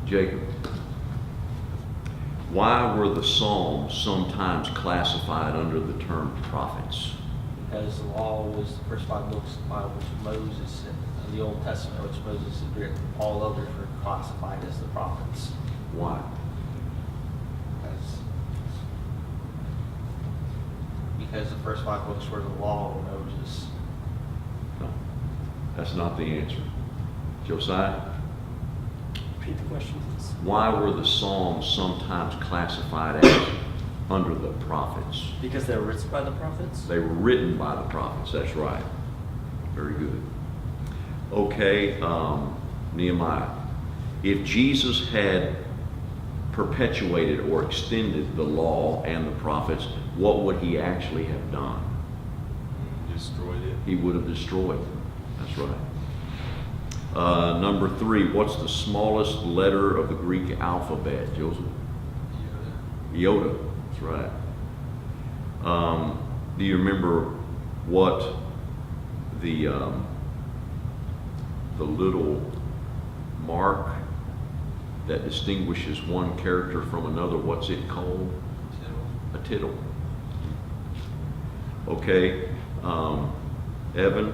Jacob, why were the Psalms sometimes classified under the term prophets? Because the law was the first 5 books of the Bible, which Moses in the Old Testament, which Moses had written. All others were classified as the prophets. Why? Because the first 5 books were the law of Moses. No, that's not the answer. Josiah? Repeat the question, please. Why were the Psalms sometimes classified as under the prophets? Because they were written by the prophets? They were written by the prophets, that's right. Very good. Okay, Nehemiah. If Jesus had perpetuated or extended the law and the prophets, what would he actually have done? Destroyed it. He would have destroyed them. That's right. Number 3, what's the smallest letter of the Greek alphabet, Joseph? Iota. That's right. Do you remember what the little mark that distinguishes one character from another, what's it called? A tittle. Okay, Evan,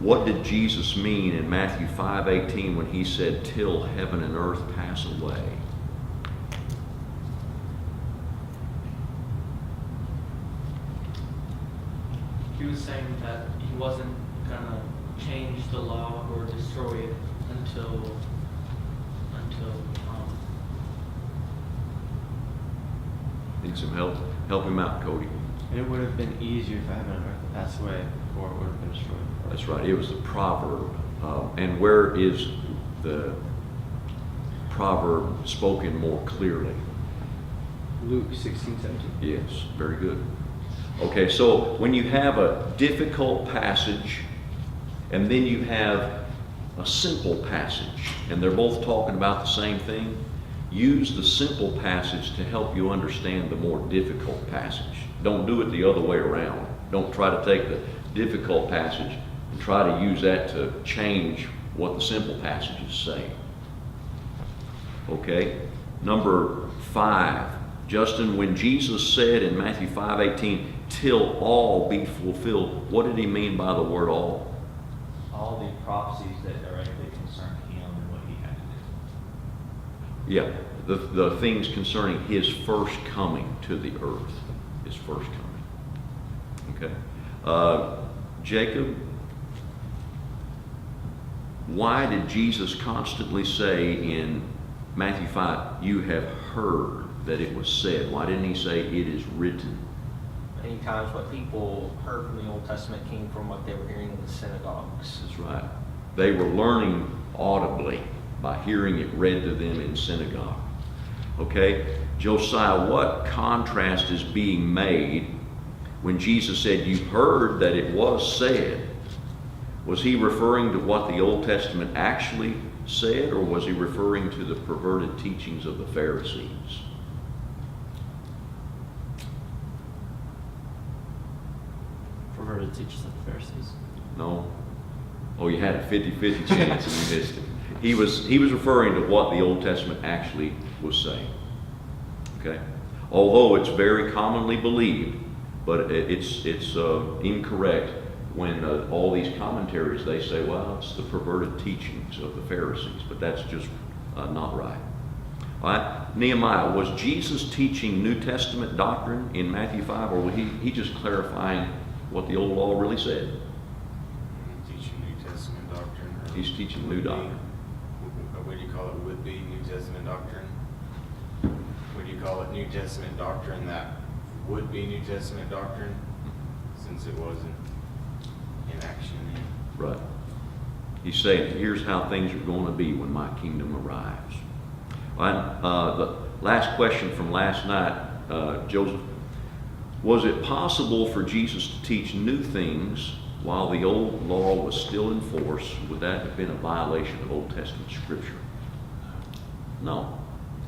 what did Jesus mean in Matthew 5:18 when he said, "Till heaven and earth pass away"? He was saying that he wasn't gonna change the law or destroy it until Need some help? Help him out, Cody. And it would have been easier if heaven and earth passed away before it would have been destroyed. That's right. It was the proverb. And where is the proverb spoken more clearly? Luke 16:17. Yes, very good. Okay, so when you have a difficult passage and then you have a simple passage, and they're both talking about the same thing, use the simple passage to help you understand the more difficult passage. Don't do it the other way around. Don't try to take the difficult passage and try to use that to change what the simple passage is saying. Okay? Number 5. Justin, when Jesus said in Matthew 5:18, "Till all be fulfilled," what did he mean by the word all? All the prophecies that directly concern him and what he had to do. Yeah, the things concerning his first coming to the earth. His first coming. Okay. Jacob, why did Jesus constantly say in Matthew 5, "You have heard that it was said"? Why didn't he say it is written? Many times what people heard from the Old Testament came from what they were hearing in the synagogues. That's right. They were learning audibly by hearing it read to them in synagogue. Okay? Josiah, what contrast is being made when Jesus said, "You heard that it was said"? Was he referring to what the Old Testament actually said, or was he referring to the perverted teachings of the Pharisees? Perverted teachers of the Pharisees. No? Oh, you had a 50-50 chance and you missed it. He was referring to what the Old Testament actually was saying. Okay? Although it's very commonly believed, but it's incorrect when all these commentaries, they say, well, it's the perverted teachings of the Pharisees, but that's just not right. All right? Nehemiah, was Jesus teaching New Testament doctrine in Matthew 5, or was he just clarifying what the old law really said? Teaching New Testament doctrine. He's teaching new doctrine. What do you call it? Would be New Testament doctrine? Would you call it New Testament doctrine that would be New Testament doctrine, since it wasn't in action then? Right. He's saying, here's how things are going to be when my kingdom arrives. All right, the last question from last night, Joseph. Was it possible for Jesus to teach new things while the old law was still in force? Would that have been a violation of Old Testament Scripture? No.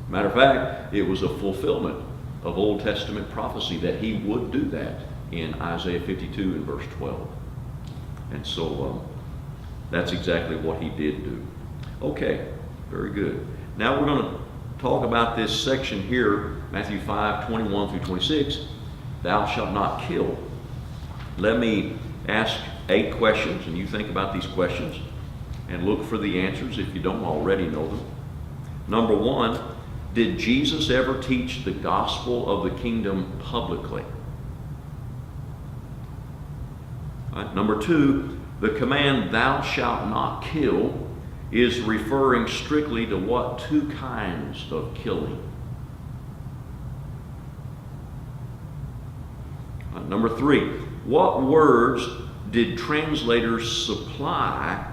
Matter of fact, it was a fulfillment of Old Testament prophecy that he would do that in Isaiah 52 and verse 12. And so that's exactly what he did do. Okay, very good. Now we're going to talk about this section here, Matthew 5, 21 through 26. Thou shalt not kill. Let me ask 8 questions, and you think about these questions and look for the answers if you don't already know them. Number 1, did Jesus ever teach the gospel of the kingdom publicly? All right. Number 2, the command, thou shalt not kill, is referring strictly to what 2 kinds of killing? Number 3, what words did translators supply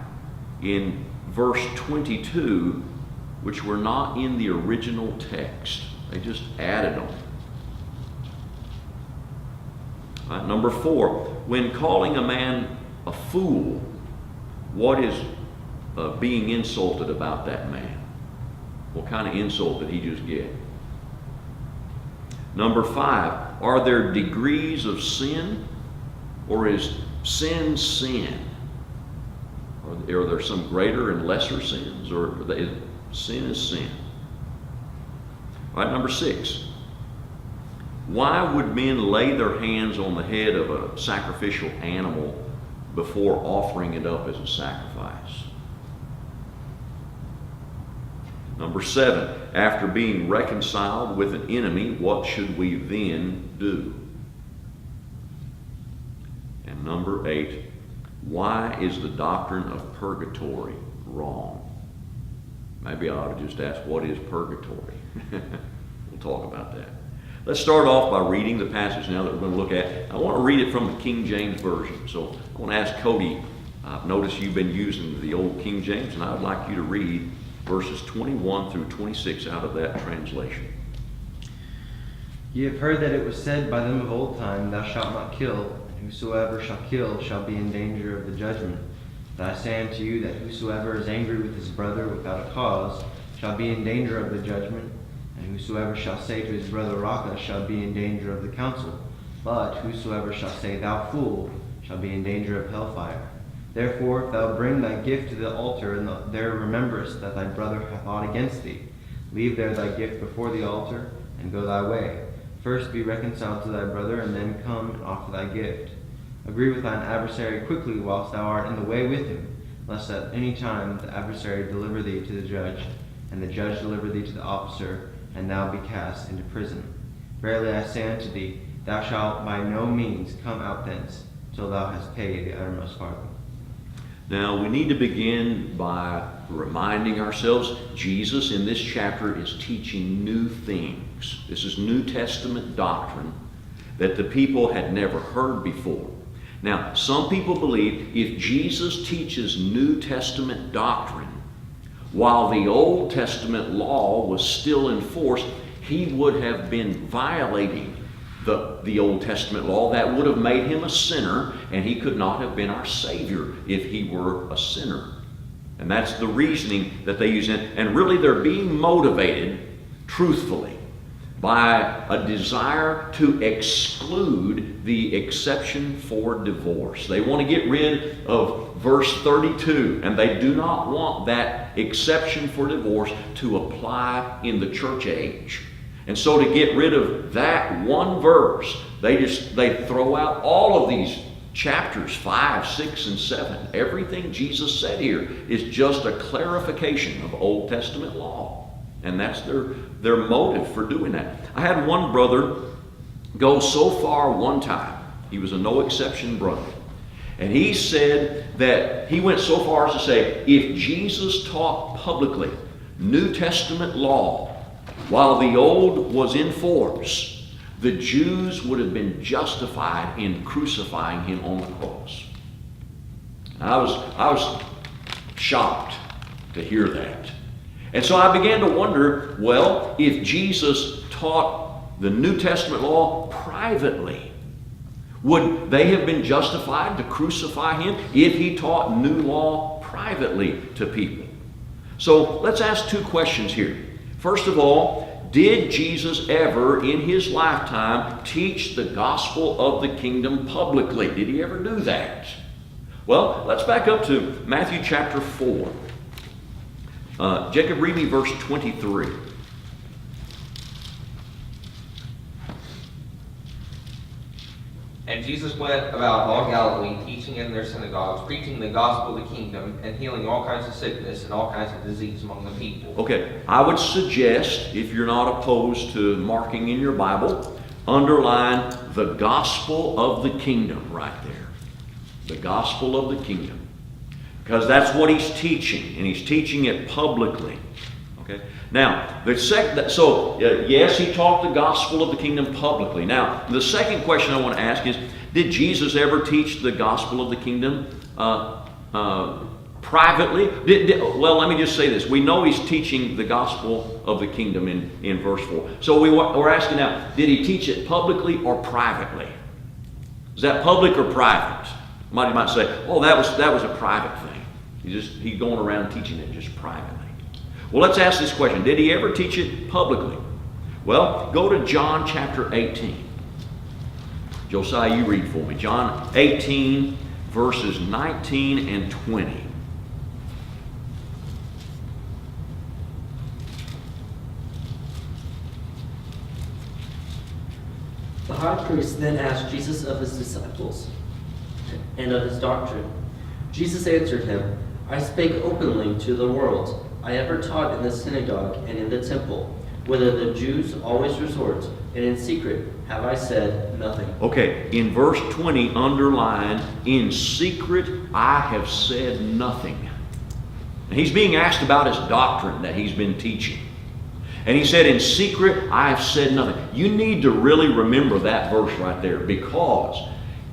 in verse 22 which were not in the original text? They just added them. Number 4, when calling a man a fool, what is being insulted about that man? What kind of insult did he just get? Number 5, are there degrees of sin, or is sin sin? Are there some greater and lesser sins, or sin is sin? All right, number 6, why would men lay their hands on the head of a sacrificial animal before offering it up as a sacrifice? Number 7, after being reconciled with an enemy, what should we then do? And number 8, why is the doctrine of purgatory wrong? Maybe I ought to just ask, what is purgatory? We'll talk about that. Let's start off by reading the passage now that we're going to look at. I want to read it from the King James Version. So I want to ask Cody, I've noticed you've been using the old King James, and I would like you to read verses 21 through 26 out of that translation. Ye have heard that it was said by them of old time, Thou shalt not kill, and whosoever shall kill shall be in danger of the judgment. But I say unto you that whosoever is angry with his brother without a cause shall be in danger of the judgment, and whosoever shall say to his brother Raca shall be in danger of the council. But whosoever shall say, Thou fool, shall be in danger of hellfire. Therefore, if thou bring thy gift to the altar, and there rememberest that thy brother hath aught against thee, leave there thy gift before the altar, and go thy way. First be reconciled to thy brother, and then come and offer thy gift. Agree with thine adversary quickly whilst thou art in the way with him, lest at any time the adversary deliver thee to the judge, and the judge deliver thee to the officer, and thou be cast into prison. Verily I say unto thee, thou shalt by no means come out thence, till thou hast paid the uttermost farthing. Now, we need to begin by reminding ourselves Jesus in this chapter is teaching new things. This is New Testament doctrine that the people had never heard before. Now, some people believe if Jesus teaches New Testament doctrine while the Old Testament law was still in force, he would have been violating the Old Testament law. That would have made him a sinner, and he could not have been our Savior if he were a sinner. And that's the reasoning that they use. And really they're being motivated, truthfully, by a desire to exclude the exception for divorce. They want to get rid of verse 32, and they do not want that exception for divorce to apply in the church age. And so to get rid of that one verse, they throw out all of these chapters 5, 6, and 7. Everything Jesus said here is just a clarification of Old Testament law. And that's their motive for doing that. I had one brother go so far one time. He was a no-exception brother. And he said that he went so far as to say, if Jesus taught publicly New Testament law while the Old was in force, the Jews would have been justified in crucifying him on the cross. I was shocked to hear that. And so I began to wonder, well, if Jesus taught the New Testament law privately, would they have been justified to crucify him if he taught new law privately to people? So let's ask 2 questions here. First of all, did Jesus ever in his lifetime teach the gospel of the kingdom publicly? Did he ever do that? Well, let's back up to Matthew chapter 4. Jacob, read me verse 23. And Jesus went about all Galilee, teaching in their synagogues, preaching the gospel of the kingdom, and healing all kinds of sickness and all kinds of disease among the people. Okay, I would suggest, if you're not opposed to marking in your Bible, underline the gospel of the kingdom right there. The gospel of the kingdom. Because that's what he's teaching, and he's teaching it publicly. Okay. Now, yes, he taught the gospel of the kingdom publicly. Now, the second question I want to ask is, did Jesus ever teach the gospel of the kingdom privately? Well, let me just say this. We know he's teaching the gospel of the kingdom in verse 4. So we're asking now, did he teach it publicly or privately? Is that public or private? Somebody might say, oh, that was a private thing. He's going around teaching it just privately. Well, let's ask this question. Did he ever teach it publicly? Well, go to John chapter 18. Josiah, you read for me. John 18, verses 19 and 20. The high priest then asked Jesus of his disciples and of his doctrine. Jesus answered him, I spake openly to the world. I ever taught in the synagogue and in the temple, whither the Jews always resort, and in secret have I said nothing. Okay, in verse 20, underline, in secret I have said nothing. And he's being asked about his doctrine that he's been teaching. And he said, in secret I have said nothing. You need to really remember that verse right there, because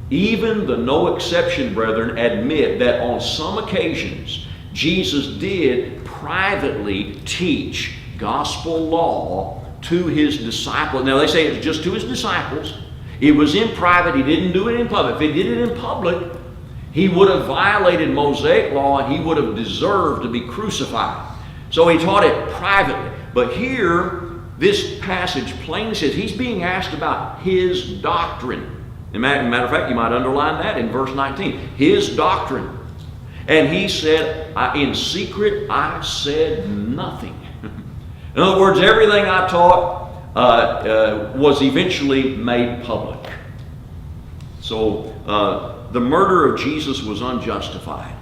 even the no exception brethren admit that on some occasions Jesus did privately teach gospel law to his disciples. Now they say it was just to his disciples. It was in private. He didn't do it in public. If he did it in public, he would have violated Mosaic law and he would have deserved to be crucified. So he taught it privately. But here, this passage plainly says he's being asked about his doctrine. As a matter of fact, you might underline that in verse 19. His doctrine. And he said, in secret I said nothing. In other words, everything I taught was eventually made public. So the murder of Jesus was unjustified.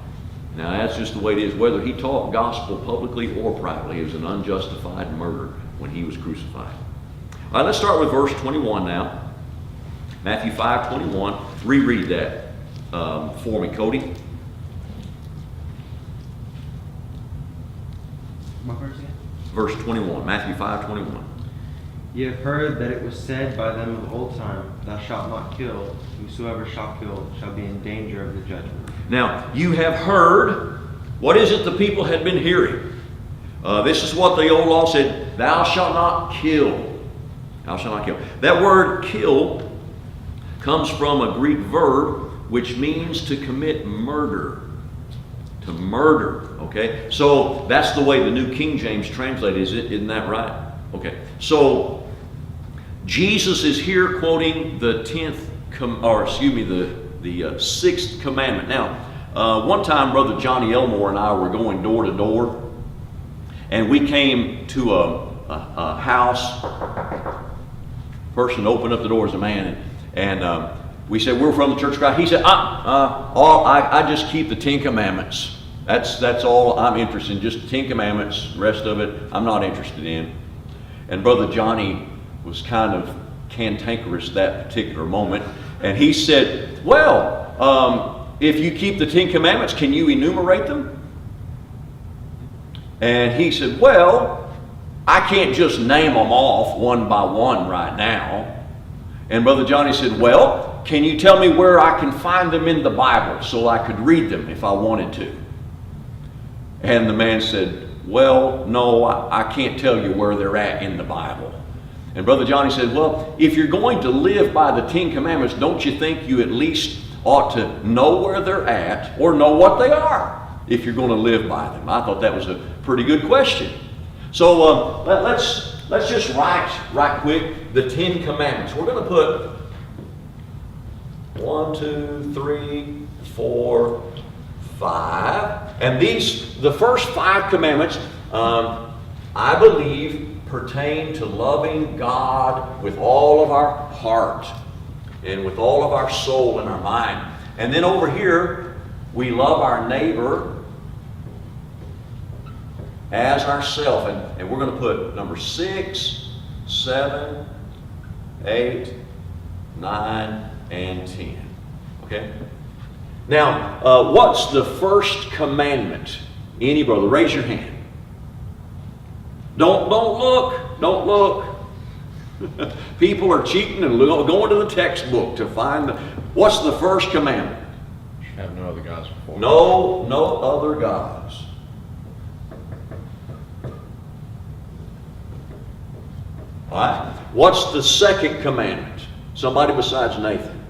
Now that's just the way it is. Whether he taught gospel publicly or privately, it was an unjustified murder when he was crucified. All right, let's start with verse 21 now. Matthew 5:21. Reread that for me, Cody. What verse again? Verse 21. Matthew 5:21. Ye have heard that it was said by them of old time, Thou shalt not kill. Whosoever shall kill shall be in danger of the judgment. Now, you have heard. What is it the people had been hearing? This is what the old law said. Thou shalt not kill. Thou shalt not kill. That word kill comes from a Greek verb which means to commit murder. To murder. Okay? So that's the way the New King James translates it. Isn't that right? Okay. So Jesus is here quoting the the sixth commandment. Now, one time, Brother Johnny Elmore and I were going door to door, and we came to a house. Person opened up the door as a man, and we said, we're from the Church of Christ. He said, I just keep the 10 Commandments. That's all I'm interested in, just the 10 Commandments. The rest of it, I'm not interested in. And Brother Johnny was kind of cantankerous that particular moment. And he said, well, if you keep the 10 Commandments, can you enumerate them? And he said, well, I can't just name them off one by one right now. And Brother Johnny said, well, can you tell me where I can find them in the Bible so I could read them if I wanted to? And the man said, well, no, I can't tell you where they're at in the Bible. And Brother Johnny said, well, if you're going to live by the 10 Commandments, don't you think you at least ought to know where they're at or know what they are if you're going to live by them? I thought that was a pretty good question. So let's just write right quick the 10 Commandments. We're going to put 1, 2, 3, 4, 5. And the first 5 commandments, I believe pertain to loving God with all of our heart and with all of our soul and our mind. And then over here, we love our neighbor as ourself. And we're going to put number 6, 7, 8, 9, and 10. Okay? Now, what's the first commandment? Any brother, raise your hand. Don't look. Don't look. People are cheating and going to the textbook to find what's the first commandment? Have no other gods before me. No other gods. All right. What's the second commandment? Somebody besides Nathan.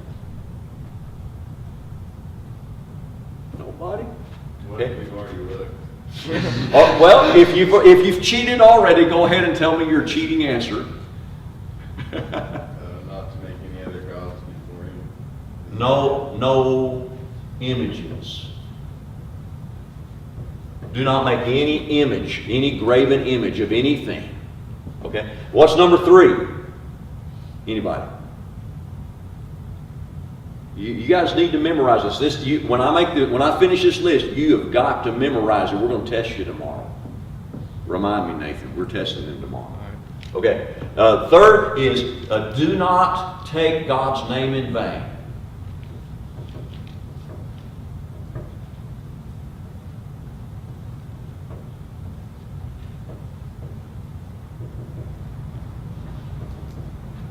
Nobody? What if we've already looked? Oh, well, if you've cheated already, go ahead and tell me your cheating answer. Not to make any other gods before him. No images. Do not make any image, any graven image of anything. Okay. What's number 3? Anybody? You guys need to memorize this. When I finish this list, you have got to memorize it. We're going to test you tomorrow. Remind me, Nathan. We're testing them tomorrow. Okay. Third is do not take God's name in vain.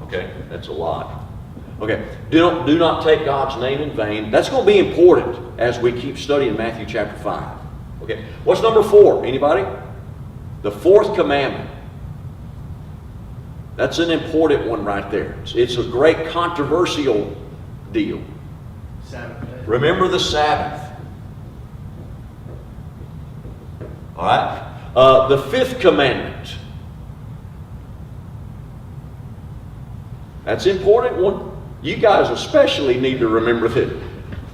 Okay, that's a lot. Okay, do not take God's name in vain. That's going to be important as we keep studying Matthew chapter 5. Okay, what's number 4? Anybody? The 4th commandment. That's an important one right there. It's a great controversial deal. Sabbath day. Remember the Sabbath. All right. The 5th commandment. That's an important one. You guys especially need to remember this.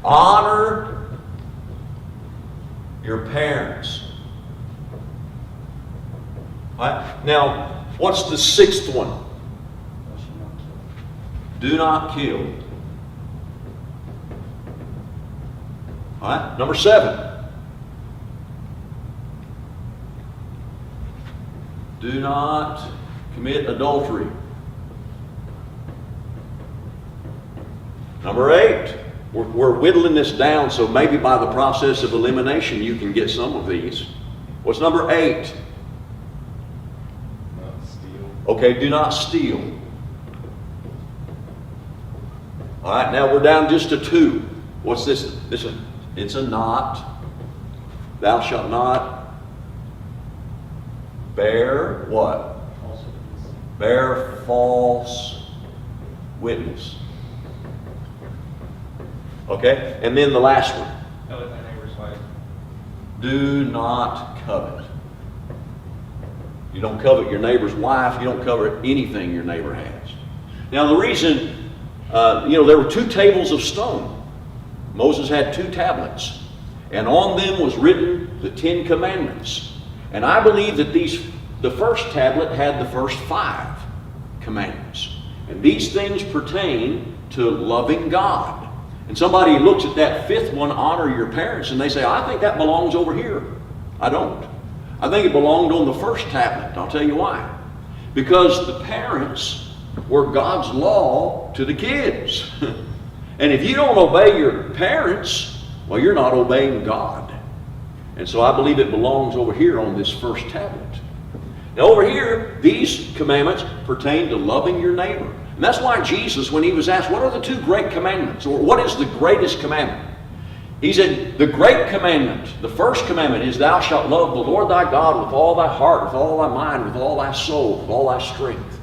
Honor your parents. All right. Now, what's the 6th one? Do not kill. All right. Number 7. Do not commit adultery. Number 8, we're whittling this down, so maybe by the process of elimination you can get some of these. What's number 8? Not steal. Okay, do not steal. All right, now we're down just to 2. What's this? It's a not. Thou shalt not bear what? Also, Bear false witness. Okay, and then the last one. covet thy neighbor's wife. Do not covet. You don't covet your neighbor's wife. You don't covet anything your neighbor has. Now the reason, there were 2 tables of stone. Moses had 2 tablets. And on them was written the 10 commandments. And I believe that the first tablet had the first 5 commandments. And these things pertain to loving God. And somebody looks at that 5th one, honor your parents, and they say, I think that belongs over here. I don't. I think it belonged on the first tablet. I'll tell you why. Because the parents were God's law to the kids. And if you don't obey your parents, well, you're not obeying God. And so I believe it belongs over here on this first tablet. Now over here, these commandments pertain to loving your neighbor. And that's why Jesus, when he was asked, what are the 2 great commandments? Or what is the greatest commandment? He said, the great commandment, the first commandment is, thou shalt love the Lord thy God with all thy heart, with all thy mind, with all thy soul, with all thy strength.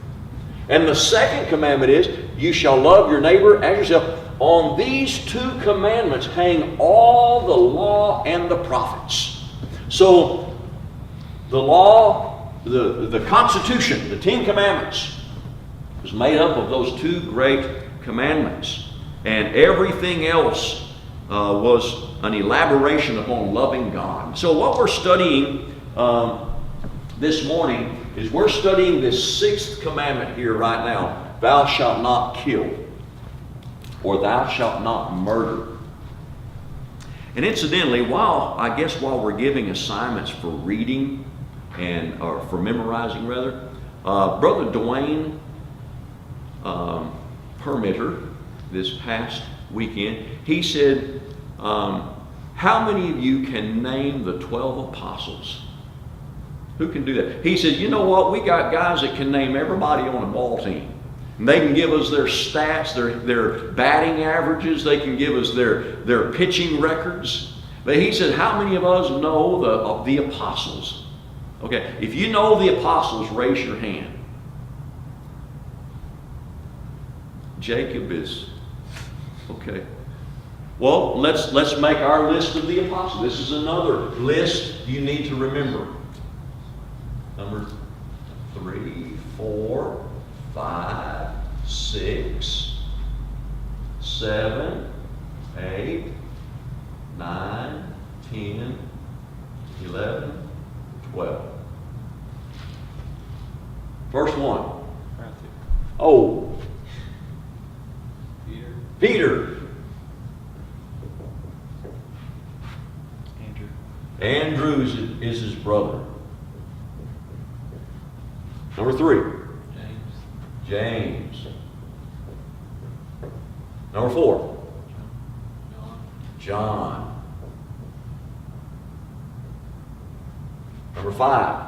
And the second commandment is, you shall love your neighbor as yourself. On these 2 commandments hang all the law and the prophets. So, the law, the Constitution, the 10 commandments, was made up of those 2 great commandments. And everything else was an elaboration upon loving God. So what we're studying this morning is we're studying this 6th commandment here right now. Thou shalt not kill, or thou shalt not murder. And incidentally, while we're giving assignments for reading or for memorizing rather, Brother Dwayne Permitter this past weekend, he said, how many of you can name the 12 apostles? Who can do that? He said, you know what? We got guys that can name everybody on a ball team. And they can give us their stats, their batting averages. They can give us their pitching records. But he said, how many of us know the apostles? Okay, if you know the apostles, raise your hand. Jacob is, okay. Well, let's make our list of the apostles. This is another list you need to remember. Number 3, 4, 5, 6, 7, 8, 9, 10, 11, 12. First one. Matthew. Oh, Peter. Peter. Andrew. Andrew is his brother. Number 3. James. Number 4. John. Number 5.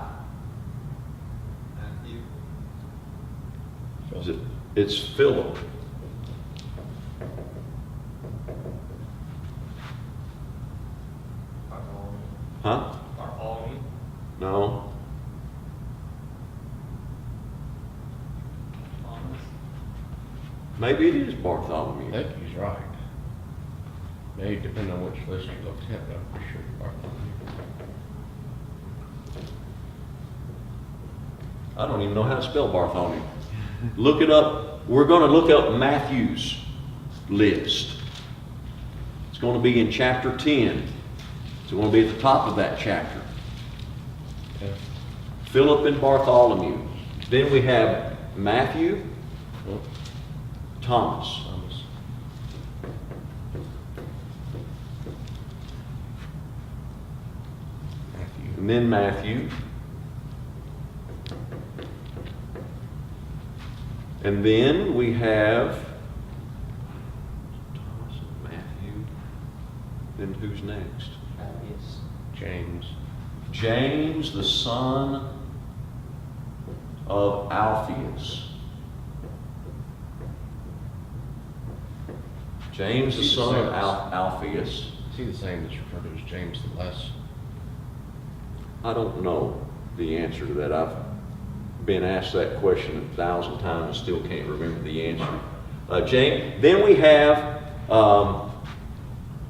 Matthew. It's Philip. Huh? Bartholomew. No. Thomas. Maybe it is I Bartholomew. think he's right. Maybe depending on which list you looked at, but I'm pretty sure it's Bartholomew. I don't even know how to spell Bartholomew. Look it up. We're going to look up Matthew's list. It's going to be in chapter 10. It's going to be at the top of that chapter. Okay. Philip and Bartholomew. Then we have Matthew, Well, Thomas. Thomas. Matthew. And then Matthew. And then we have Thomas and Matthew. Then who's next? James. James, the son of Alphaeus. James, the son of Alphaeus. Is he the same that's referred to as James the Less? I don't know the answer to that. I've been asked that question 1,000 times and still can't remember the answer. James. Then we have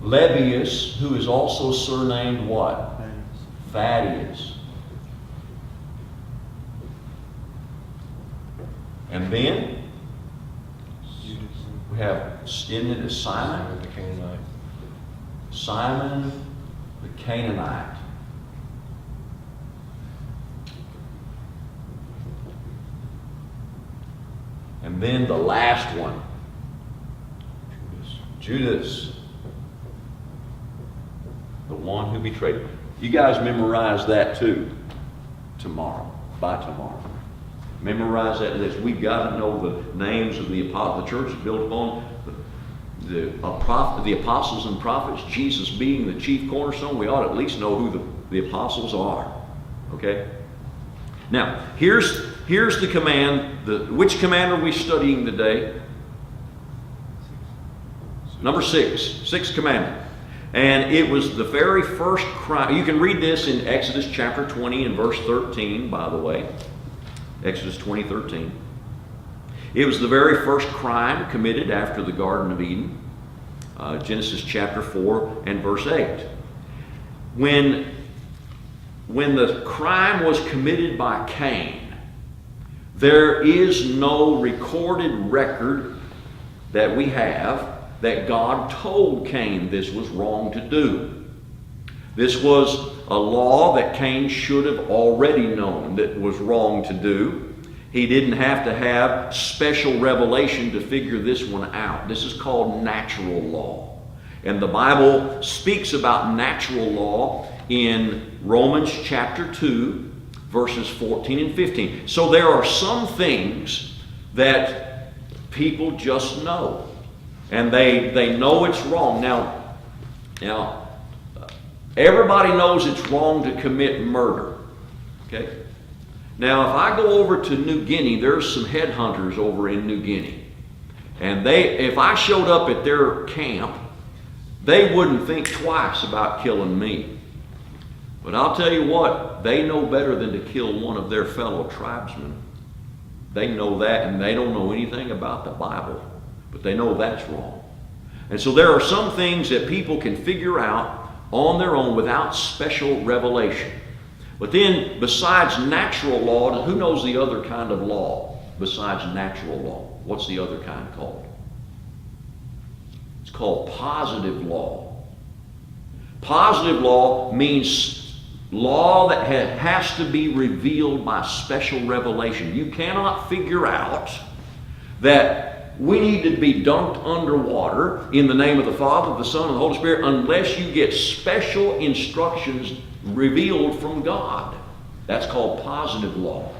Lebbeus, who is also surnamed what? Thaddeus. And then we have, isn't it Simon? The Canaanite. Simon the Canaanite. And then the last one, Judas, the one who betrayed him. You guys memorize that too by tomorrow. Memorize that list. We've got to know the names of the apostles. The church is built upon the apostles and prophets, Jesus being the chief cornerstone. We ought to at least know who the apostles are. Okay? Now, here's the command. Which command are we studying today? Number 6. Sixth commandment. And it was the very first crime. You can read this in Exodus chapter 20 and verse 13, by the way. Exodus 20, 13. It was the very first crime committed after the Garden of Eden. Genesis chapter 4 and verse 8. When the crime was committed by Cain, there is no recorded record that we have that God told Cain this was wrong to do. This was a law that Cain should have already known that was wrong to do. He didn't have to have special revelation to figure this one out. This is called natural law. And the Bible speaks about natural law in Romans chapter 2, verses 14 and 15. So there are some things that people just know. And they know it's wrong. Now, everybody knows it's wrong to commit murder. Okay? Now, if I go over to New Guinea, there's some headhunters over in New Guinea. And if I showed up at their camp, they wouldn't think twice about killing me. But I'll tell you what, they know better than to kill one of their fellow tribesmen. They know that, and they don't know anything about the Bible, but they know that's wrong. And so there are some things that people can figure out on their own without special revelation. But then, besides natural law, who knows the other kind of law besides natural law? What's the other kind called? It's called positive law. Positive law means law that has to be revealed by special revelation. You cannot figure out that we need to be dunked underwater in the name of the Father, the Son, and the Holy Spirit unless you get special instructions revealed from God. That's called positive law.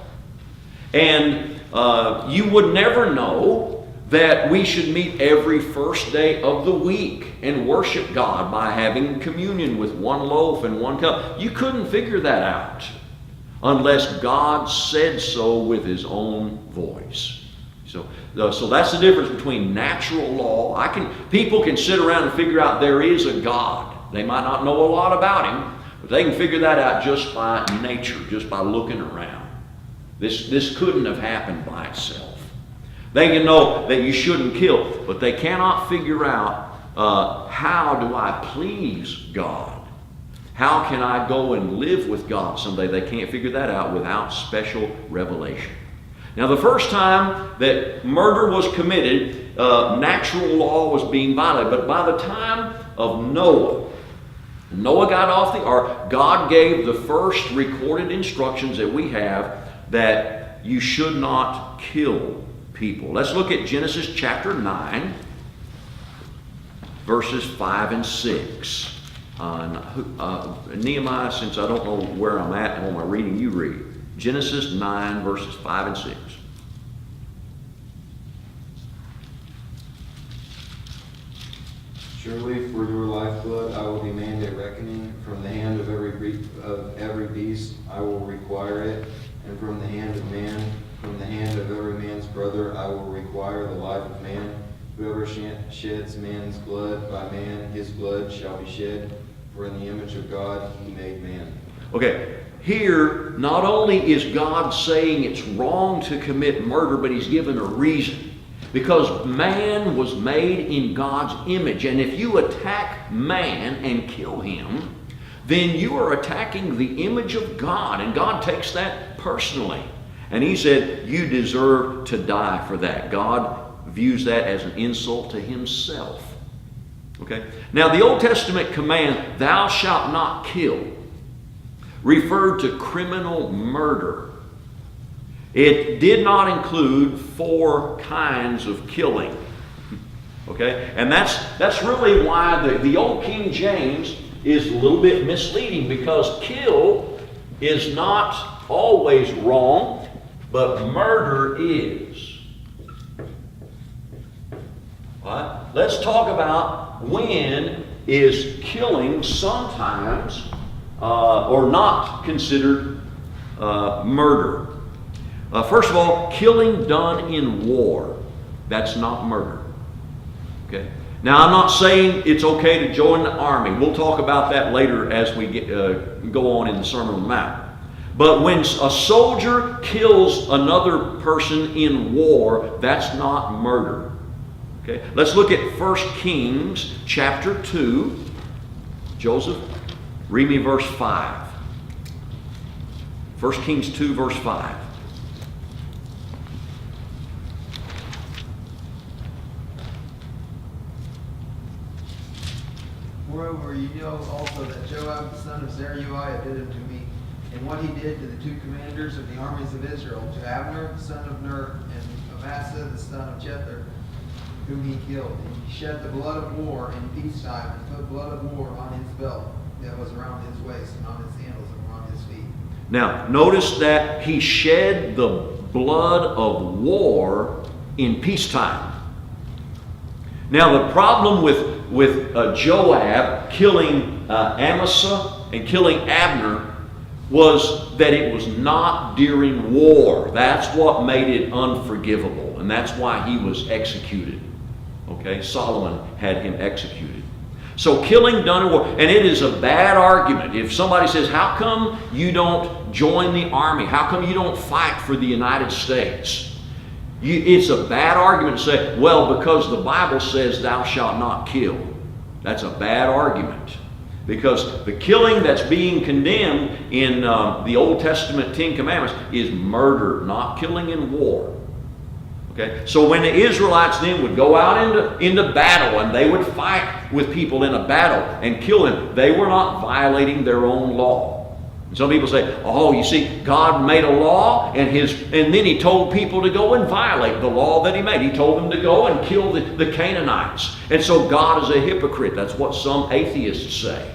And you would never know that we should meet every first day of the week and worship God by having communion with one loaf and one cup. You couldn't figure that out unless God said so with His own voice. So that's the difference between natural law. People can sit around and figure out there is a God. They might not know a lot about Him, but they can figure that out just by nature, just by looking around. This couldn't have happened by itself. They can know that you shouldn't kill, but they cannot figure out how do I please God? How can I go and live with God someday? They can't figure that out without special revelation. Now, the first time that murder was committed, natural law was being violated. But by the time of Noah got off the ark, God gave the first recorded instructions that we have that you should not kill people. Let's look at Genesis chapter 9, verses 5 and 6. Nehemiah, since I don't know where I'm at on my reading, you read. Genesis 9, verses 5 and 6. Surely for your lifeblood I will demand a reckoning. From the hand of every beast I will require it, and from the hand of man, from the hand of every man's brother I will require the life of man. Whoever sheds man's blood, by man his blood shall be shed, for in the image of God He made man. Okay, here not only is God saying it's wrong to commit murder, but He's given a reason. Because man was made in God's image, and if you attack man and kill him, then you are attacking the image of God, and God takes that personally. And He said, you deserve to die for that. God views that as an insult to Himself. Okay? Now, the Old Testament command, thou shalt not kill, referred to criminal murder. It did not include 4 kinds of killing. Okay? And that's really why the old King James is a little bit misleading, because kill is not always wrong, but murder is. All right? Let's talk about when is killing sometimes or not considered murder. First of all, killing done in war, that's not murder. Okay? Now, I'm not saying it's okay to join the army. We'll talk about that later as we go on in the Sermon on the Mount. But when a soldier kills another person in war, that's not murder. Okay? Let's look at 1 Kings chapter 2. Joseph, read me verse 5. 1 Kings 2, verse 5. Moreover, you know also that Joab the son of Zeruiah did unto me, and what he did to the two commanders of the armies of Israel, to Abner the son of Ner, and Amasa the son of Jether, whom he killed. And he shed the blood of war in peacetime, and put blood of war on his belt that was around his waist, and on his sandals, and around his feet. Now, notice that he shed the blood of war in peacetime. Now, the problem with Joab killing Amasa and killing Abner was that it was not during war. That's what made it unforgivable, and that's why he was executed. Okay, Solomon had him executed. So killing done in war, and it is a bad argument. If somebody says, how come you don't join the army? How come you don't fight for the United States? It's a bad argument to say, well, because the Bible says thou shalt not kill. That's a bad argument. Because the killing that's being condemned in the Old Testament Ten Commandments is murder, not killing in war. Okay? So when the Israelites then would go out into battle and they would fight with people in a battle and kill them, they were not violating their own law. And some people say, oh, you see, God made a law and then he told people to go and violate the law that he made. He told them to go and kill the Canaanites. And so God is a hypocrite. That's what some atheists say.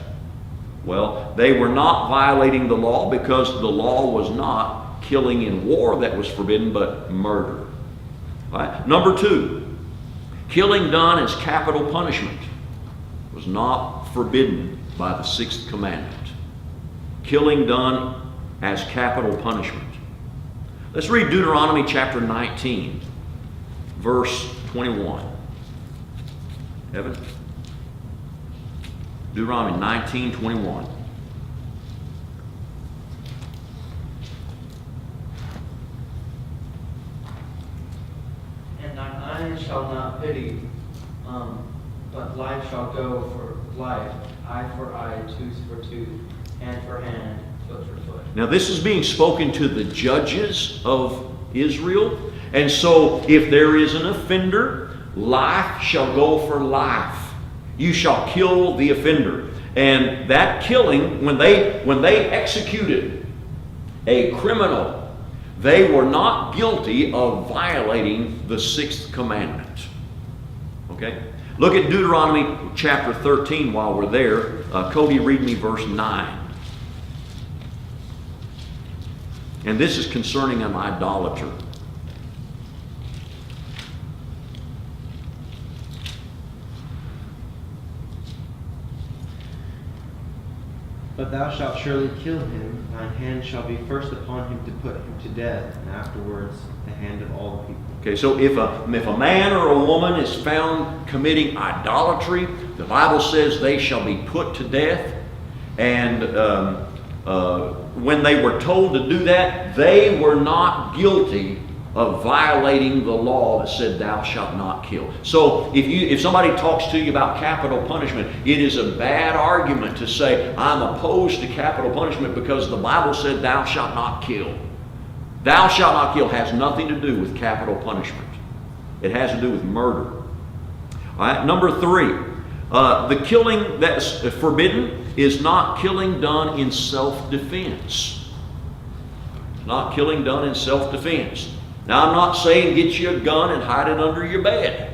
Well, they were not violating the law because the law was not killing in war that was forbidden, but murder. All right? Number 2, killing done as capital punishment was not forbidden by the 6th commandment. Killing done as capital punishment. Let's read Deuteronomy chapter 19, verse 21. Evan? Deuteronomy 19:21. And thine eye shall not pity, but life shall go for life, eye for eye, tooth for tooth, hand for hand, foot for foot. Now this is being spoken to the judges of Israel. And so if there is an offender, life shall go for life. You shall kill the offender. And that killing, when they executed a criminal, they were not guilty of violating the 6th commandment. Okay? Look at Deuteronomy chapter 13 while we're there. Cody, read me verse 9. And this is concerning an idolater. But thou shalt surely kill him, thine hand shall be first upon him to put him to death, and afterwards the hand of all the people. Okay, so if a man or a woman is found committing idolatry, the Bible says they shall be put to death. And when they were told to do that, they were not guilty of violating the law that said thou shalt not kill. So if somebody talks to you about capital punishment, it is a bad argument to say I'm opposed to capital punishment because the Bible said thou shalt not kill. Thou shalt not kill has nothing to do with capital punishment. It has to do with murder. All right, number 3, the killing that's forbidden is not killing done in self-defense. Not killing done in self-defense. Now, I'm not saying get you a gun and hide it under your bed.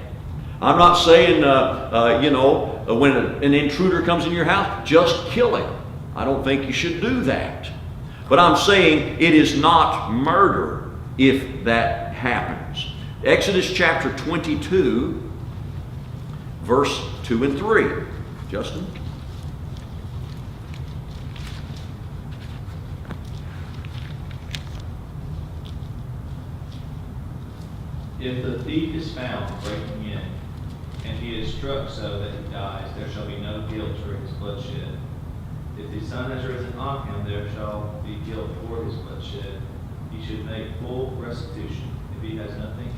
I'm not saying, when an intruder comes in your house, just kill him. I don't think you should do that. But I'm saying it is not murder if that happens. Exodus chapter 22, verse 2 and 3. Justin? If the thief is found breaking in, and he is struck so that he dies, there shall be no guilt for his bloodshed. If the sun has risen on him, there shall be guilt for his bloodshed. He should make full restitution. If he has nothing,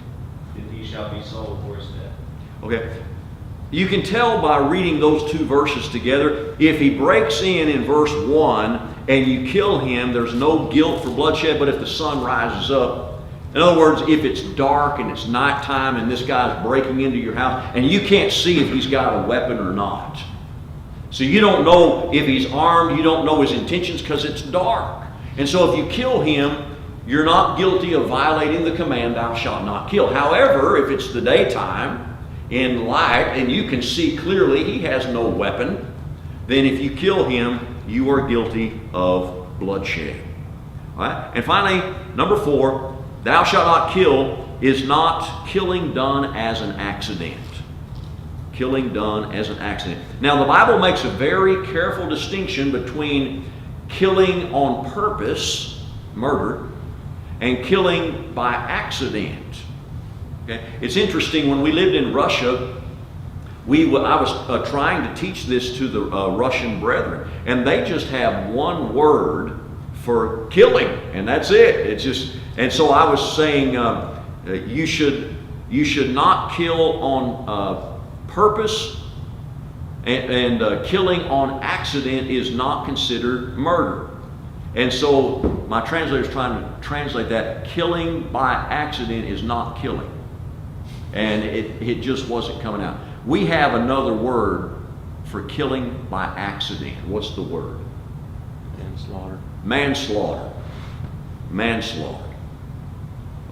then he shall be sold for his death. Okay. You can tell by reading those 2 verses together, if he breaks in verse 1 and you kill him, there's no guilt for bloodshed, but if the sun rises up, in other words, if it's dark and it's nighttime and this guy's breaking into your house and you can't see if he's got a weapon or not. So you don't know if he's armed, you don't know his intentions because it's dark. And so if you kill him, you're not guilty of violating the command, thou shalt not kill. However, if it's the daytime, in light, and you can see clearly he has no weapon, then if you kill him, you are guilty of bloodshed. All right? And finally, number 4, thou shalt not kill is not killing done as an accident. Killing done as an accident. Now, the Bible makes a very careful distinction between killing on purpose, murder, and killing by accident. Okay? It's interesting, when we lived in Russia, I was trying to teach this to the Russian brethren, and they just have one word for killing, and that's it. It's just, and so I was saying, you should not kill on purpose, and killing on accident is not considered murder. And so my translator is trying to translate that. Killing by accident is not killing. And it just wasn't coming out. We have another word for killing by accident. What's the word? Manslaughter. Manslaughter. Manslaughter.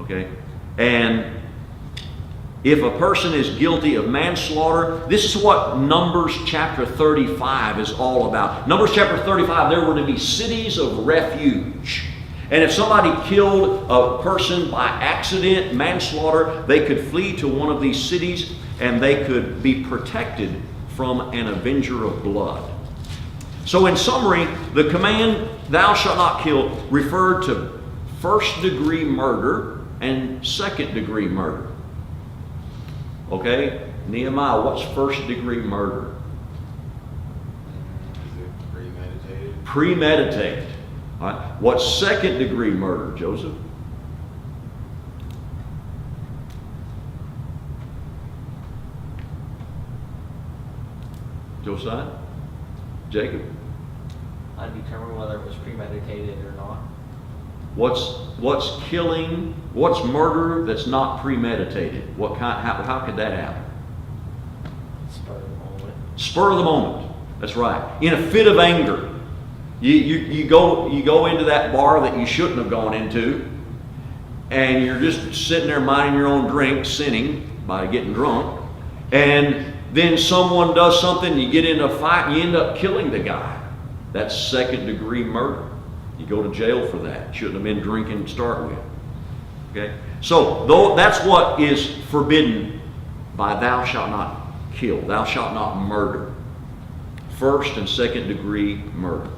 Okay? And if a person is guilty of manslaughter, this is what Numbers chapter 35 is all about. Numbers chapter 35, there were to be cities of refuge. And if somebody killed a person by accident, manslaughter, they could flee to one of these cities and they could be protected from an avenger of blood. So in summary, the command, thou shalt not kill, referred to first-degree murder and second-degree murder. Okay, Nehemiah, what's first-degree murder? Is it premeditated? Premeditated. All right. What's second-degree murder, Joseph? Josiah? Jacob? I determine whether it was premeditated or not. What's killing? What's murder that's not premeditated? How could that happen? Spur of the moment. Spur of the moment. That's right. In a fit of anger, you go into that bar that you shouldn't have gone into, and you're just sitting there minding your own drink, sinning by getting drunk, and then someone does something, you get into a fight, and you end up killing the guy. That's second-degree murder. You go to jail for that. Shouldn't have been drinking to start with. Okay? So, that's what is forbidden by thou shalt not kill. Thou shalt not murder. First and second degree murder.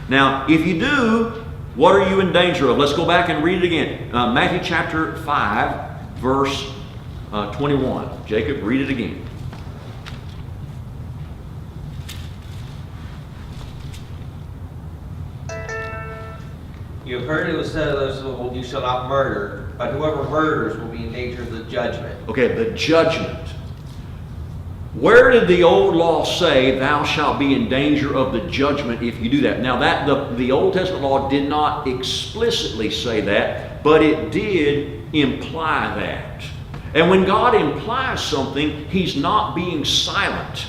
Now, if you do, what are you in danger of? Let's go back and read it again. Matthew chapter 5, verse 21. Jacob, read it again. You have heard it was said of those of old, you shall not murder, but whoever murders will be in danger of the judgment. Okay, the judgment. Where did the old law say thou shalt be in danger of the judgment if you do that? Now, the Old Testament law did not explicitly say that, but it did imply that. And when God implies something, He's not being silent.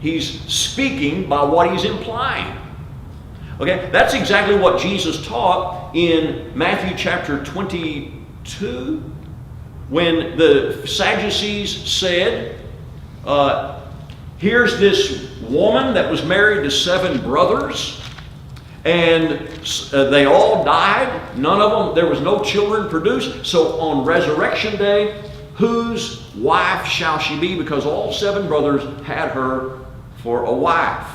He's speaking by what He's implying. Okay, that's exactly what Jesus taught in Matthew chapter 22, when the Sadducees said, here's this woman that was married to 7 brothers, and they all died. None of them, there was no children produced. So on resurrection day, whose wife shall she be? Because all 7 brothers had her for a wife.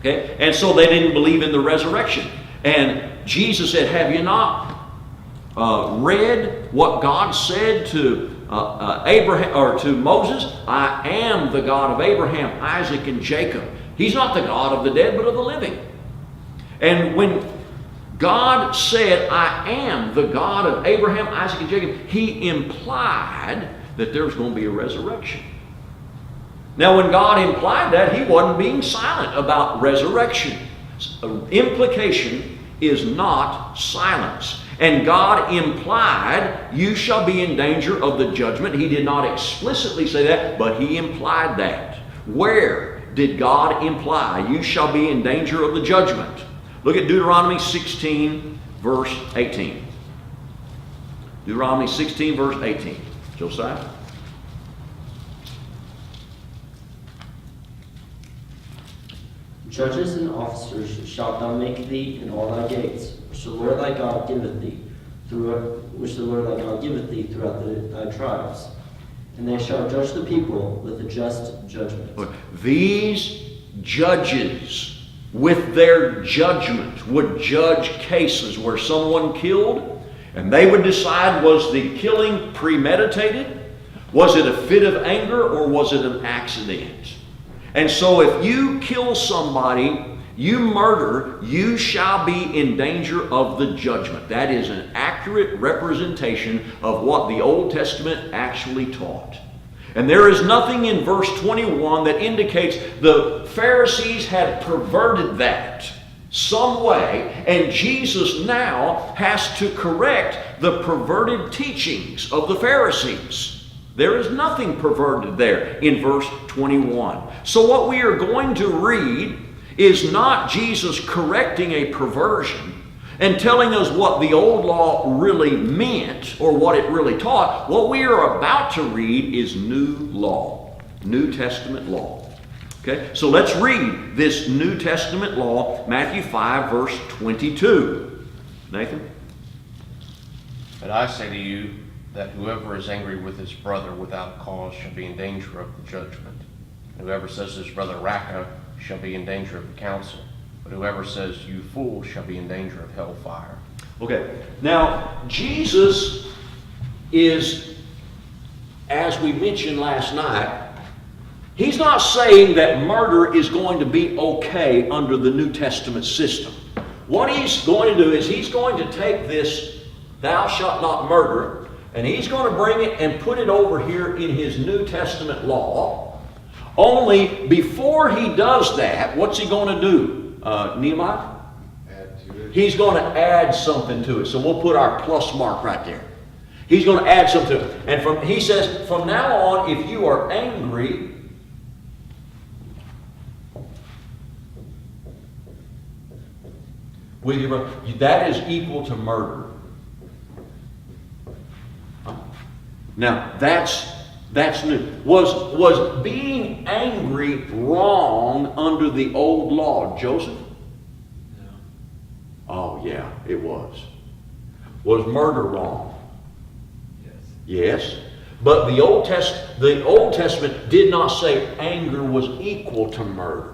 Okay? And so they didn't believe in the resurrection. And Jesus said, have you not read what God said to Abraham, or to Moses? I am the God of Abraham, Isaac, and Jacob. He's not the God of the dead, but of the living. And when God said, I am the God of Abraham, Isaac, and Jacob, He implied that there was going to be a resurrection. Now, when God implied that, He wasn't being silent about resurrection. Implication is not silence. And God implied, you shall be in danger of the judgment. He did not explicitly say that, but He implied that. Where? did God imply? You shall be in danger of the judgment. Look at Deuteronomy 16, verse 18. Deuteronomy 16, verse 18. Josiah? Judges and officers shalt thou make thee in all thy gates, which the Lord thy God giveth thee, throughout thy tribes. And they shall judge the people with a just judgment. These judges, with their judgment, would judge cases where someone killed, and they would decide, was the killing premeditated? Was it a fit of anger, or was it an accident? And so if you kill somebody, you murder, you shall be in danger of the judgment. That is an accurate representation of what the Old Testament actually taught. And there is nothing in verse 21 that indicates the Pharisees had perverted that some way, and Jesus now has to correct the perverted teachings of the Pharisees. There is nothing perverted there in verse 21. So what we are going to read is not Jesus correcting a perversion and telling us what the old law really meant or what it really taught. What we are about to read is new law, New Testament law. Okay, so let's read this New Testament law, Matthew 5, verse 22. Nathan? But I say to you that whoever is angry with his brother without cause shall be in danger of the judgment. And whoever says to his brother, Raca, shall be in danger of the council. But whoever says, you fool, shall be in danger of hellfire. Okay, now Jesus is, as we mentioned last night, he's not saying that murder is going to be okay under the New Testament system. What he's going to do is he's going to take this, thou shalt not murder, and he's going to bring it and put it over here in his New Testament law. Only before he does that, what's he going to do, Nehemiah? Add to it. He's going to add something to it. So we'll put our plus mark right there. He's going to add something to it. And he says, from now on, if you are angry, with your brother, that is equal to murder. Now, that's new. Was being angry wrong under the old law, Joseph? No. Oh, yeah, it was. Was murder wrong? Yes. But the Old Testament did not say anger was equal to murder.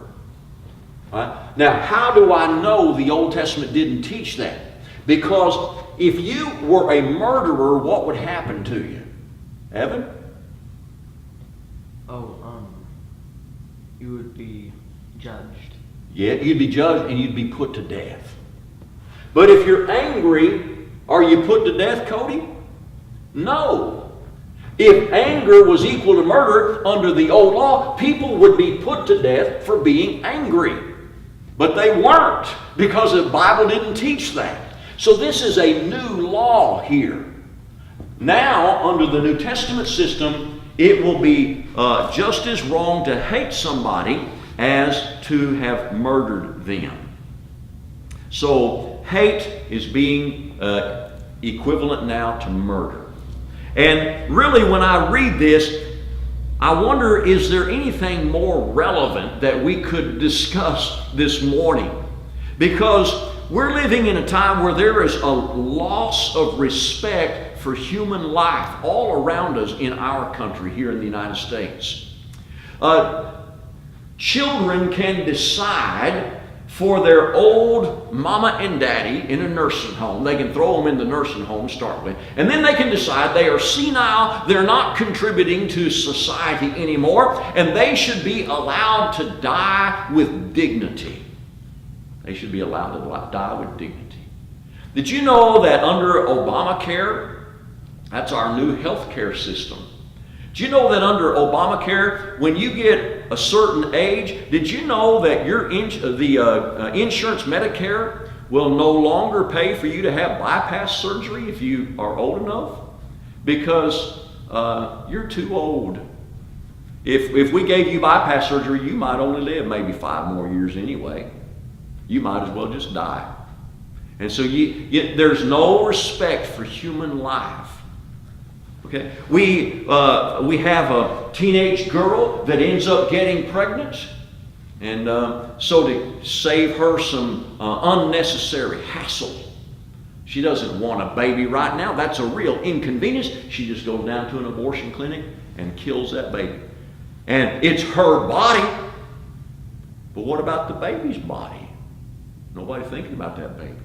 Right? Now, how do I know the Old Testament didn't teach that? Because if you were a murderer, what would happen to you? Evan? You would be judged. Yeah, you'd be judged and you'd be put to death. But if you're angry, are you put to death, Cody? No. If anger was equal to murder under the old law, people would be put to death for being angry. But they weren't, because the Bible didn't teach that. So this is a new law here. Now, under the New Testament system, it will be just as wrong to hate somebody as to have murdered them. So hate is being equivalent now to murder. And really, when I read this, I wonder, is there anything more relevant that we could discuss this morning? Because we're living in a time where there is a loss of respect for human life all around us in our country here in the United States. Children can decide for their old mama and daddy in a nursing home. They can throw them in the nursing home to start with. And then they can decide they are senile, they're not contributing to society anymore, and they should be allowed to die with dignity. They should be allowed to die with dignity. Did you know that under Obamacare, that's our new health care system, do you know that under Obamacare, when you get a certain age, did you know that your insurance Medicare will no longer pay for you to have bypass surgery if you are old enough? Because you're too old. If we gave you bypass surgery, you might only live maybe 5 more years anyway. You might as well just die. And so there's no respect for human life. Okay? We have a teenage girl that ends up getting pregnant. And so to save her some unnecessary hassle, she doesn't want a baby right now. That's a real inconvenience. She just goes down to an abortion clinic and kills that baby. And it's her body. But what about the baby's body? Nobody thinking about that baby.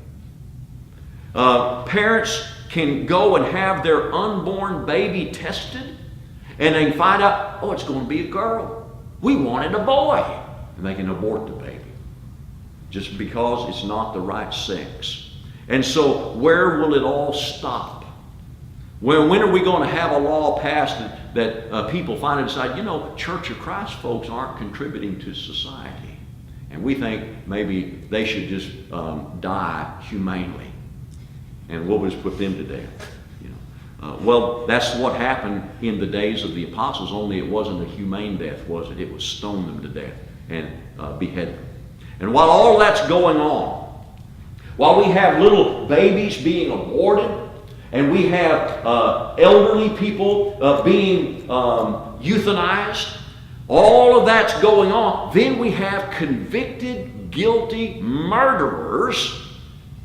Parents can go and have their unborn baby tested, and they can find out, oh, it's going to be a girl. We wanted a boy. And they can abort the baby just because it's not the right sex. And so where will it all stop? When are we going to have a law passed that people finally decide, Church of Christ folks aren't contributing to society. And we think maybe they should just die humanely. And we'll just put them to death. Well, that's what happened in the days of the apostles, only it wasn't a humane death, was it? It was stone them to death and behead them. And while all that's going on, while we have little babies being aborted, and we have elderly people being euthanized, all of that's going on, then we have convicted, guilty murderers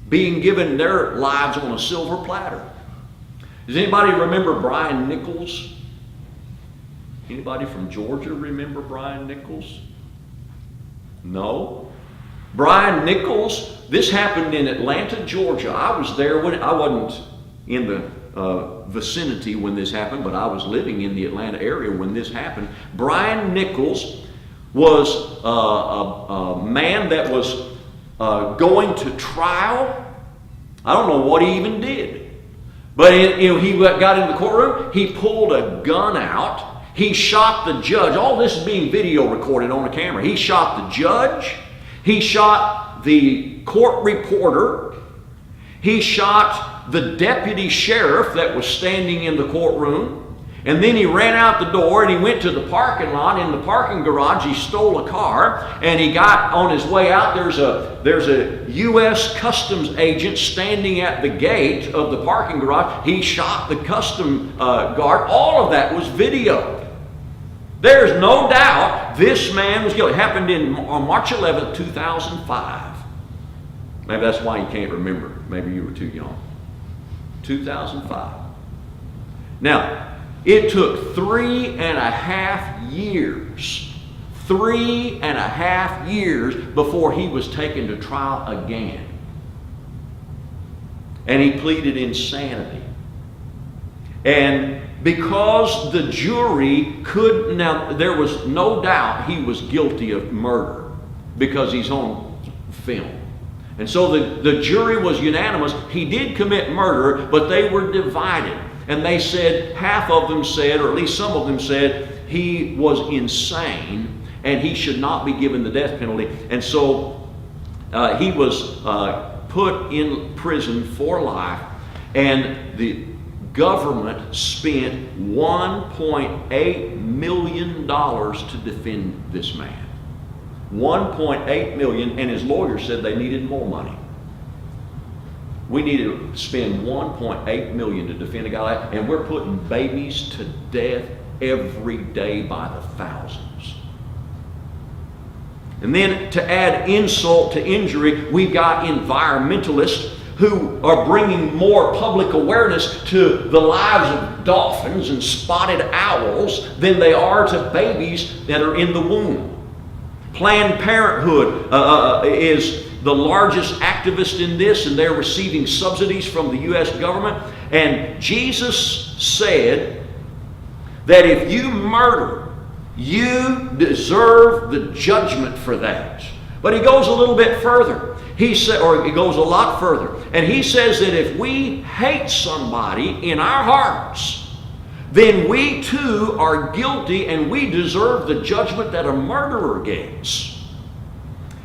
being given their lives on a silver platter. Does anybody remember Brian Nichols? Anybody from Georgia remember Brian Nichols? No? Brian Nichols, this happened in Atlanta, Georgia. I was there when I wasn't in the vicinity when this happened, but I was living in the Atlanta area when this happened. Brian Nichols was a man that was going to trial. I don't know what he even did. But he got in the courtroom, he pulled a gun out, he shot the judge. All this is being video recorded on a camera. He shot the judge, he shot the court reporter, he shot the deputy sheriff that was standing in the courtroom, and then he ran out the door and he went to the parking lot. In the parking garage, he stole a car, and he got on his way out. There's a U.S. Customs agent standing at the gate of the parking garage. He shot the custom guard. All of that was videoed. There's no doubt this man was guilty. It happened on March 11th, 2005. Maybe that's why you can't remember. Maybe you were too young. 2005. Now, it took 3.5 years. 3.5 years before he was taken to trial again. And he pleaded insanity. And because the jury there was no doubt he was guilty of murder because he's on film. And so the jury was unanimous. He did commit murder, but they were divided. And they said, half of them said, or at least some of them said, he was insane and he should not be given the death penalty. And so he was put in prison for life, and the government spent $1.8 million to defend this man. $1.8 million, and his lawyer said they needed more money. We need to spend $1.8 million to defend a guy like that, and we're putting babies to death every day by the thousands. And then to add insult to injury, we've got environmentalists who are bringing more public awareness to the lives of dolphins and spotted owls than they are to babies that are in the womb. Planned Parenthood is the largest activist in this, and they're receiving subsidies from the U.S. government. And Jesus said that if you murder, you deserve the judgment for that. But he goes a little bit further. He goes a lot further. And he says that if we hate somebody in our hearts, then we too are guilty and we deserve the judgment that a murderer gets.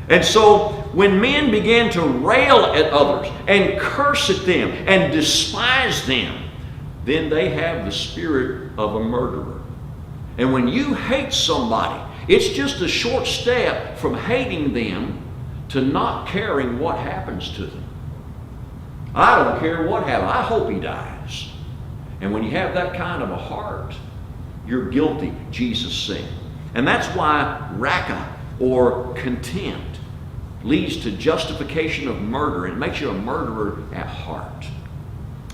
And so when men begin to rail at others and curse at them and despise them, then they have the spirit of a murderer. And when you hate somebody, it's just a short step from hating them to not caring what happens to them. I don't care what happens. I hope he dies. And when you have that kind of a heart, you're guilty, Jesus said. And that's why raka, or contempt, leads to justification of murder. It makes you a murderer at heart.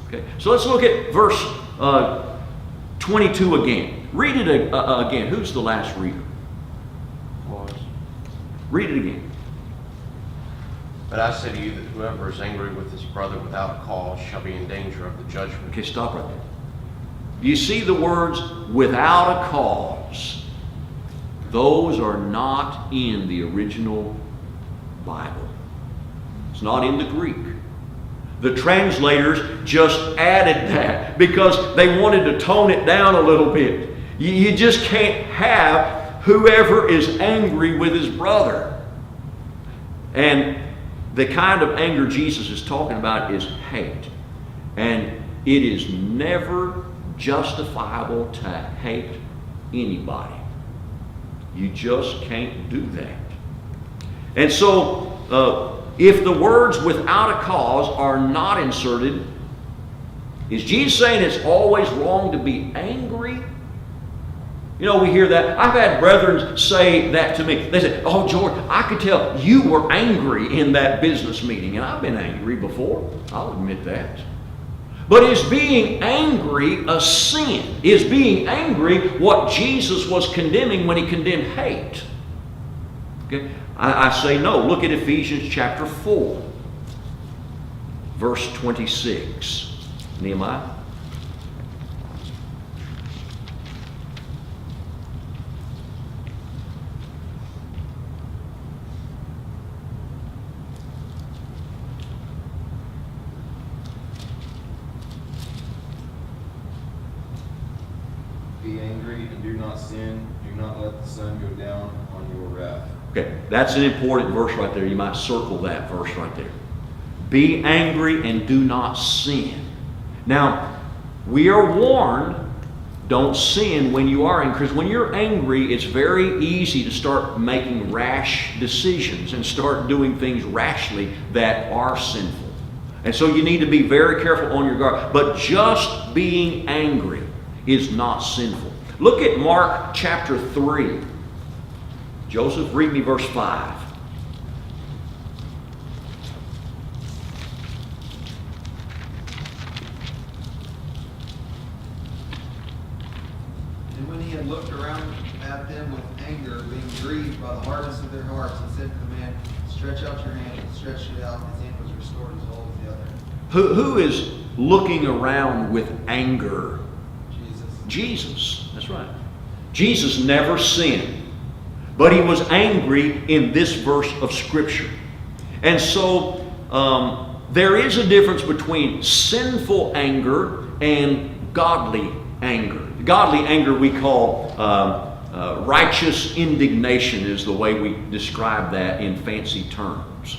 Okay, so let's look at verse 22 again. Read it again. Who's the last reader? Read it again. But I say to you that whoever is angry with his brother without a cause shall be in danger of the judgment. Okay, stop right there. You see the words, without a cause. Those are not in the original Bible. It's not in the Greek. The translators just added that because they wanted to tone it down a little bit. You just can't have whoever is angry with his brother. And the kind of anger Jesus is talking about is hate. And it is never justifiable to hate anybody. You just can't do that. And so, if the words without a cause are not inserted, is Jesus saying it's always wrong to be angry? You know, we hear that. I've had brethren say that to me. They say, oh, George, I could tell you were angry in that business meeting. And I've been angry before. I'll admit that. But is being angry a sin? Is being angry what Jesus was condemning when he condemned hate? Okay, I say no. Look at Ephesians chapter 4, verse 26. Nehemiah. Be angry and do not sin. Do not let the sun go down on your wrath. Okay, that's an important verse right there. You might circle that verse right there. Be angry and do not sin. Now, we are warned, don't sin when you are angry. Because when you're angry, it's very easy to start making rash decisions and start doing things rashly that are sinful. And so you need to be very careful on your guard. But just being angry is not sinful. Look at Mark chapter 3. Joseph, read me verse 5. And when he had looked around at them with anger, being grieved by the hardness of their hearts, he said to the man, stretch out your hand. And stretched it out, and his hand was restored as whole as the other. Who is looking around with anger? Jesus. That's right. Jesus never sinned, but he was angry in this verse of Scripture. And so there is a difference between sinful anger and godly anger. Godly anger we call righteous indignation is the way we describe that in fancy terms.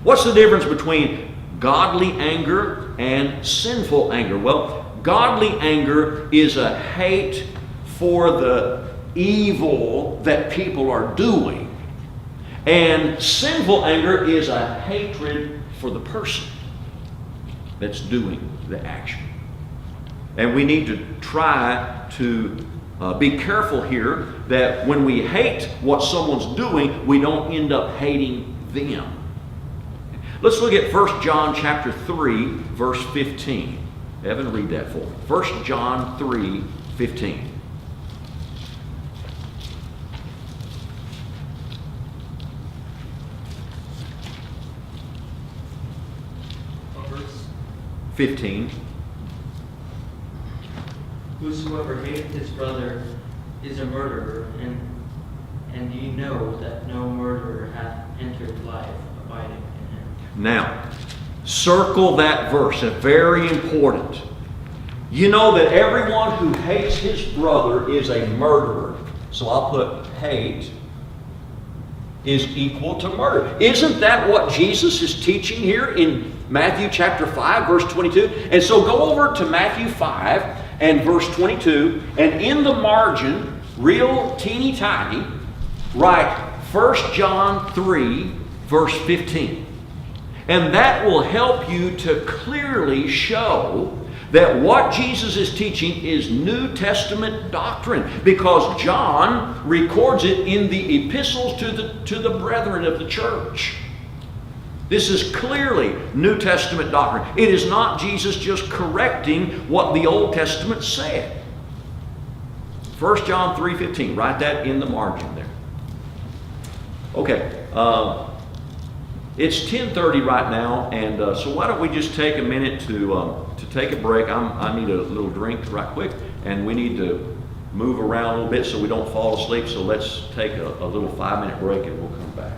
What's the difference between godly anger and sinful anger? Well, godly anger is a hate for the evil that people are doing. And sinful anger is a hatred for the person that's doing the action. And we need to try to be careful here that when we hate what someone's doing, we don't end up hating them. Let's look at 1 John chapter 3, verse 15. Evan, read that for me. 1 John 3, 15. Verse 15. Whosoever hateth his brother is a murderer, and ye know that no murderer hath entered life abiding in him. Now, circle that verse. It's very important. You know that everyone who hates his brother is a murderer. So I'll put hate is equal to murder. Isn't that what Jesus is teaching here in Matthew chapter 5, verse 22? And so go over to Matthew 5 and verse 22, and in the margin, real teeny tiny, write 1 John 3, verse 15. And that will help you to clearly show that what Jesus is teaching is New Testament doctrine, because John records it in the epistles to the brethren of the church. This is clearly New Testament doctrine. It is not Jesus just correcting what the Old Testament said. 1 John 3:15, write that in the margin there. Okay, it's 10:30 right now, and so why don't we just take a minute to take a break. I need a little drink right quick, and we need to move around a little bit so we don't fall asleep, so let's take a little 5-minute break and we'll come back.